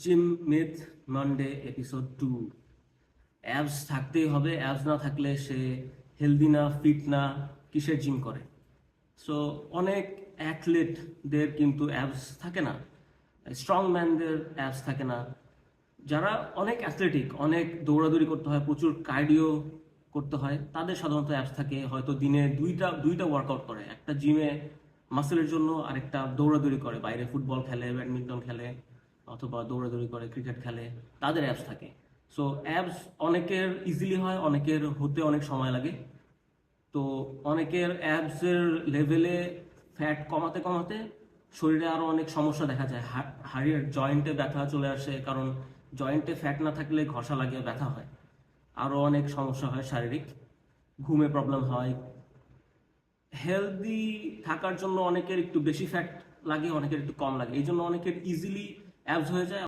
Gym myth Monday episode 2। ABS থাকতেই হবে, ABS না থাকলে সে হেলদি না, ফিট না, কিসের জিম করে? সো অনেক অ্যাথলেটদের কিন্তু অ্যাবস থাকে না, স্ট্রং ম্যানদের অ্যাবস থাকে না। যারা অনেক অ্যাথলেটিক, অনেক দৌড়াদৌড়ি করতে হয়, প্রচুর কার্ডিও করতে হয়, তাদের সাধারণত অ্যাবস থাকে। হয়তো দিনে দুইটা দুইটা ওয়ার্কআউট করে, একটা জিমে মাসেলের জন্য, আরেকটা দৌড়াদৌড়ি করে, বাইরে ফুটবল খেলে, ব্যাডমিন্টন খেলে, অথবা দৌড়াদৌড়ি করে, ক্রিকেট খেলে, তাদের অ্যাবস থাকে। সো অ্যাবস অনেকের ইজিলি হয়, অনেকের হতে অনেক সময় লাগে। তো অনেকের অ্যাবসের লেভেলে ফ্যাট কমাতে কমাতে শরীরে আরও অনেক সমস্যা দেখা যায়। হাড়ের জয়েন্টে ব্যথা চলে আসে, কারণ জয়েন্টে ফ্যাট না থাকলে ঘষা লাগে, ব্যথা হয়। আরও অনেক সমস্যা হয় শারীরিক, ঘুমে প্রবলেম হয়। হেলদি থাকার জন্য অনেকের একটু বেশি ফ্যাট লাগে, অনেকের একটু কম লাগে, এই জন্য অনেকের ইজিলি অ্যাবস হয়ে যায়।